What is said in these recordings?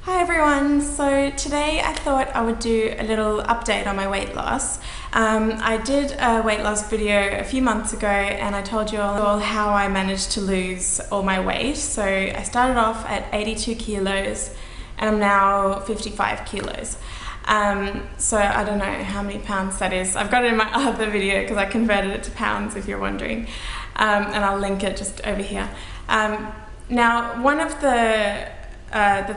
Hi everyone, so today I thought I would do a little update on my weight loss. I did a weight loss video a few months ago and I told you all how I managed to lose all my weight. So I started off at 82 kilos and I'm now 55 kilos. So I don't know how many pounds that is. I've got it in my other video because I converted it to pounds if you're wondering, and I'll link it just over here. Now one of the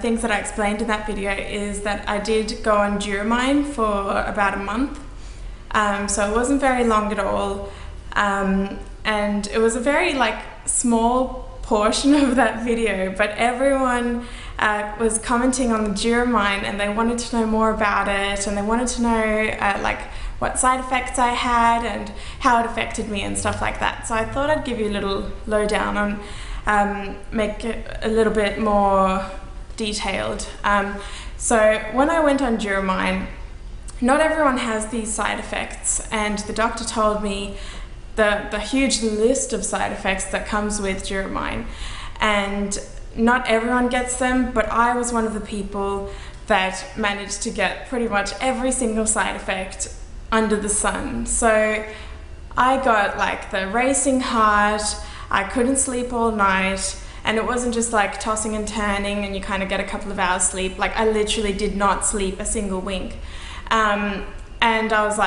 things that I explained in that video is that I did go on Duromine for about a month, so it wasn't very long at all, and it was a very small portion of that video, but everyone was commenting on the Duromine and they wanted to know more about it, and they wanted to know what side effects I had and how it affected me and stuff like that. So I thought I'd give you a little lowdown on make it a little bit more detailed. So when I went on Duromine, not everyone has these side effects, and the doctor told me the huge list of side effects that comes with Duromine, and not everyone gets them, but I was one of the people that managed to get pretty much every single side effect under the sun. So I got the racing heart, I couldn't sleep all night, and it wasn't just tossing and turning and you kind of get a couple of hours sleep. I literally did not sleep a single wink. And I was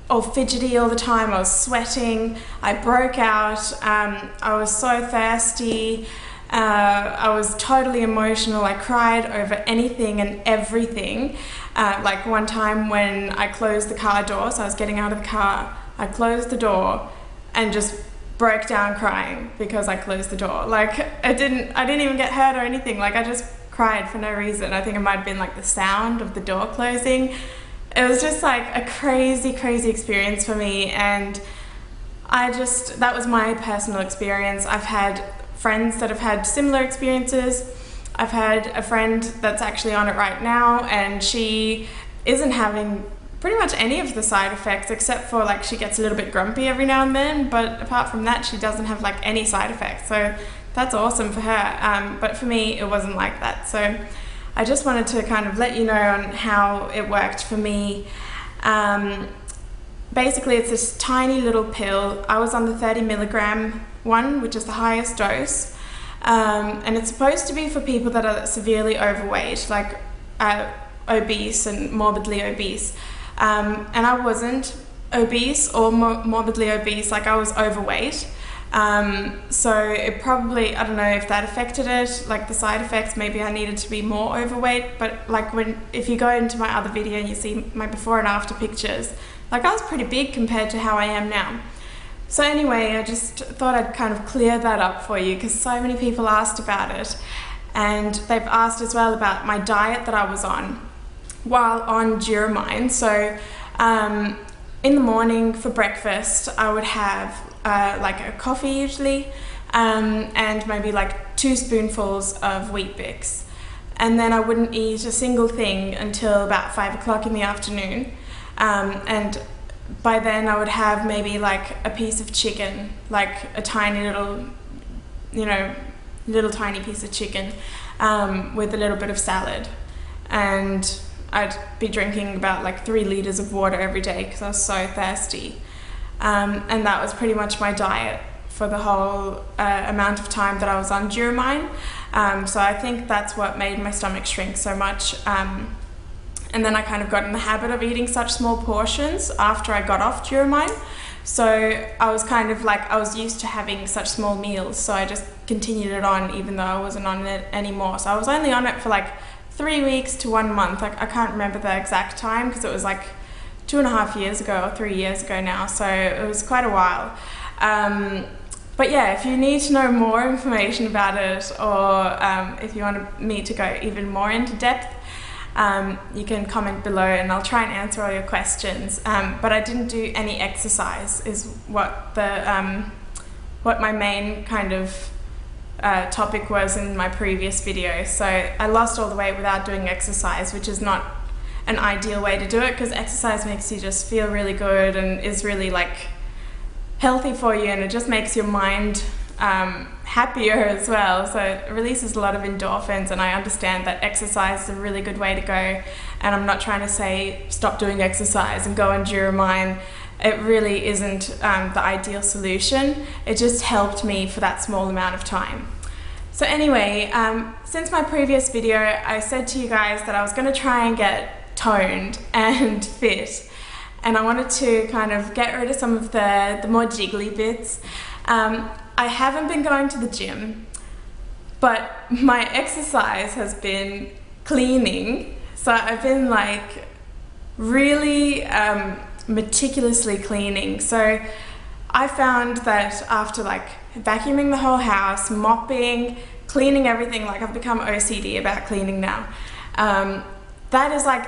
all fidgety all the time, I was sweating, I broke out, I was so thirsty, I was totally emotional, I cried over anything and everything. One time when I closed the car door, so I was getting out of the car, I closed the door and just broke down crying because I closed the door. I didn't even get hurt or anything, I just cried for no reason. I think it might have been the sound of the door closing. It was just a crazy experience for me, and that was my personal experience. I've had friends that have had similar experiences. I've had a friend that's actually on it right now, and she isn't having pretty much any of the side effects, except for she gets a little bit grumpy every now and then, but apart from that she doesn't have any side effects, so that's awesome for her. But for me it wasn't like that, so I just wanted to kind of let you know on how it worked for me. Basically it's this tiny little pill. I was on the 30 milligram one, which is the highest dose, and it's supposed to be for people that are severely overweight, obese and morbidly obese. And I wasn't obese or morbidly obese, I was overweight. So it probably, I don't know if that affected it, the side effects, maybe I needed to be more overweight, but if you go into my other video and you see my before and after pictures, I was pretty big compared to how I am now. So anyway, I just thought I'd kind of clear that up for you because so many people asked about it, and they've asked as well about my diet that I was on while on Duromine. So in the morning for breakfast I would have a coffee usually, and maybe 2 spoonfuls of Wheat Bix, and then I wouldn't eat a single thing until about 5 o'clock in the afternoon, and by then I would have maybe a piece of chicken, a tiny little, little tiny piece of chicken, with a little bit of salad, and I'd be drinking about 3 liters of water every day because I was so thirsty. And that was pretty much my diet for the whole amount of time that I was on Duromine. So I think that's what made my stomach shrink so much. And then I kind of got in the habit of eating such small portions after I got off Duromine. So I was kind of I was used to having such small meals, so I just continued it on even though I wasn't on it anymore. So I was only on it for 3 weeks to 1 month. I can't remember the exact time because it was 2.5 years ago or 3 years ago now, so it was quite a while. But yeah, if you need to know more information about it, or if you want me to go even more into depth, you can comment below and I'll try and answer all your questions. But I didn't do any exercise is what my main kind of topic was in my previous video. So I lost all the weight without doing exercise, which is not an ideal way to do it because exercise makes you just feel really good and is really healthy for you, and it just makes your mind happier as well. So it releases a lot of endorphins, and I understand that exercise is a really good way to go. And I'm not trying to say stop doing exercise and go on Duromine. It really isn't the ideal solution. It just helped me for that small amount of time. So anyway, since my previous video, I said to you guys that I was going to try and get toned and fit. And I wanted to kind of get rid of some of the more jiggly bits. I haven't been going to the gym, but my exercise has been cleaning. So I've been like really meticulously cleaning. So I found that after like vacuuming the whole house, mopping, cleaning everything, like I've become OCD about cleaning now. That is like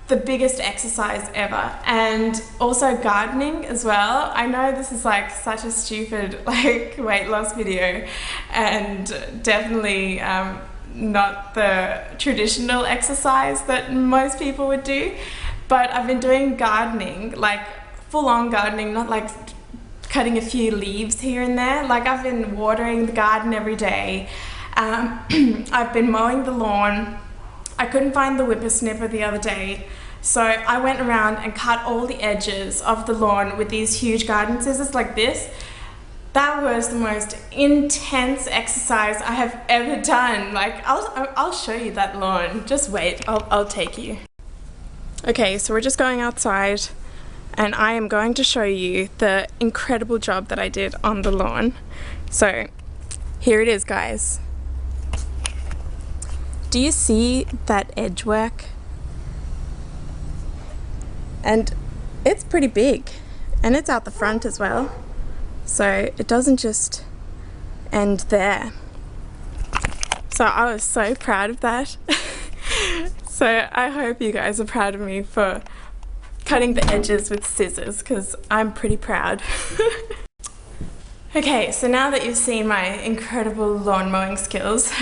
the biggest exercise ever. And also gardening as well. I know this is like such a stupid like weight loss video, and definitely not the traditional exercise that most people would do, but I've been doing gardening, like full-on gardening, not like cutting a few leaves here and there. Like I've been watering the garden every day. I've been mowing the lawn. I couldn't find the whippersnipper the other day, so I went around and cut all the edges of the lawn with these huge garden scissors like this. That was the most intense exercise I have ever done. Like I'll show you that lawn. Just wait, I'll take you. Okay, so we're just going outside, and I am going to show you the incredible job that I did on the lawn. So here it is, guys. Do you see that edge work? And it's pretty big, and it's out the front as well. So it doesn't just end there. So I was so proud of that. So I hope you guys are proud of me for cutting the edges with scissors, because I'm pretty proud. Okay, so now that you've seen my incredible lawn mowing skills,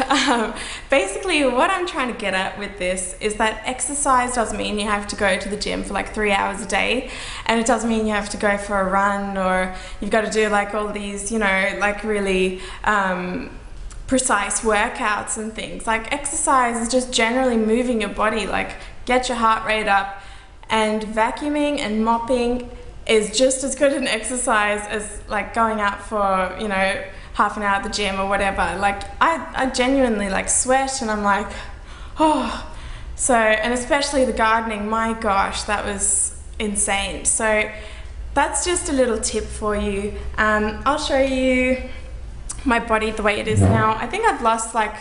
basically what I'm trying to get at with this is that exercise doesn't mean you have to go to the gym for like 3 hours a day, and it doesn't mean you have to go for a run, or you've got to do like all these, you know, like really precise workouts and things. Like exercise is just generally moving your body, like get your heart rate up, and vacuuming and mopping is just as good an exercise as like going out for, you know, half an hour at the gym or whatever. Like I genuinely like sweat, and I'm like, oh. So, and especially the gardening, my gosh, that was insane. So that's just a little tip for you. I'll show you my body the way it is now. I think I've lost like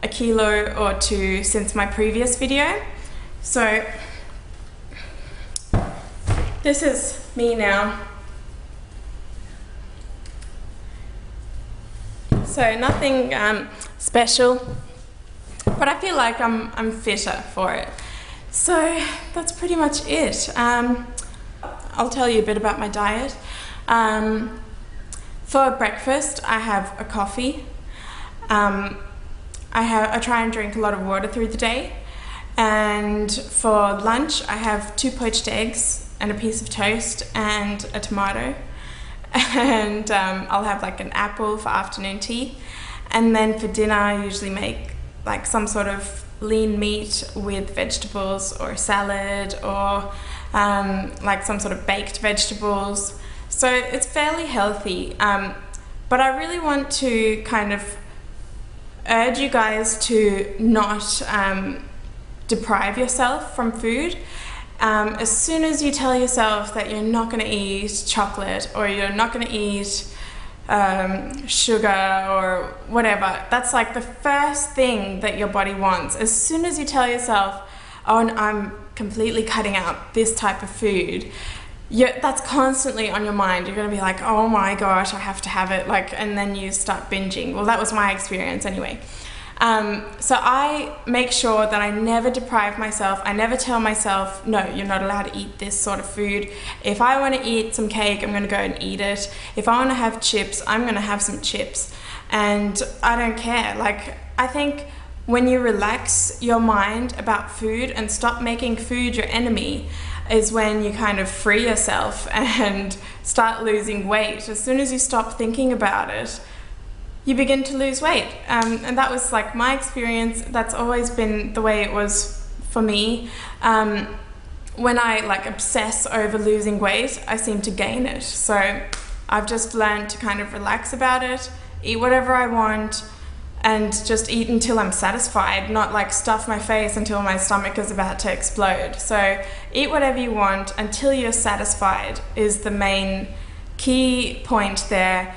a kilo or 2 since my previous video. So this is me now. So nothing special, but I feel like I'm fitter for it. So that's pretty much it. I'll tell you a bit about my diet. For breakfast, I have a coffee. I try and drink a lot of water through the day. And for lunch, I have 2 poached eggs and a piece of toast and a tomato. And I'll have like an apple for afternoon tea. And then for dinner, I usually make like some sort of lean meat with vegetables, or salad, or like some sort of baked vegetables. So it's fairly healthy. But I really want to kind of urge you guys to not deprive yourself from food. As soon as you tell yourself that you're not going to eat chocolate, or you're not going to eat sugar or whatever, that's like the first thing that your body wants. As soon as you tell yourself, oh, I'm completely cutting out this type of food, that's constantly on your mind. You're going to be like, oh my gosh, I have to have it, like, and then you start binging. Well, that was my experience anyway. So I make sure that I never deprive myself. I never tell myself, no, you're not allowed to eat this sort of food. If I want to eat some cake, I'm going to go and eat it. If I want to have chips, I'm going to have some chips. And I don't care. Like, I think when you relax your mind about food and stop making food your enemy is when you kind of free yourself and start losing weight. As soon as you stop thinking about it, you begin to lose weight. And that was like my experience. That's always been the way it was for me. When I like obsess over losing weight, I seem to gain it. So I've just learned to kind of relax about it, eat whatever I want, and just eat until I'm satisfied, not like stuff my face until my stomach is about to explode. So eat whatever you want until you're satisfied is the main key point there.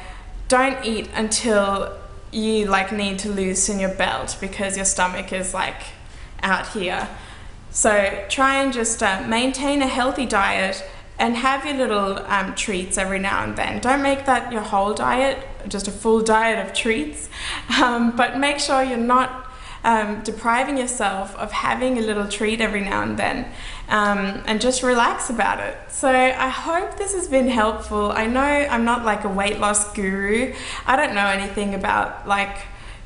Don't eat until you like need to loosen your belt because your stomach is like out here. So try and just maintain a healthy diet and have your little treats every now and then. Don't make that your whole diet, just a full diet of treats, but make sure you're not depriving yourself of having a little treat every now and then, and just relax about it. So I hope this has been helpful. I know I'm not like a weight loss guru. I don't know anything about like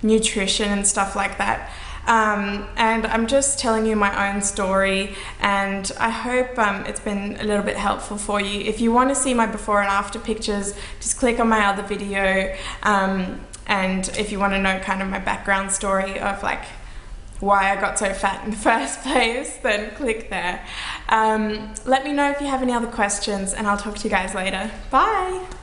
nutrition and stuff like that. And I'm just telling you my own story, and I hope it's been a little bit helpful for you. If you want to see my before and after pictures, just click on my other video, and if you want to know kind of my background story of like why I got so fat in the first place, then click there. Let me know if you have any other questions, and I'll talk to you guys later. Bye!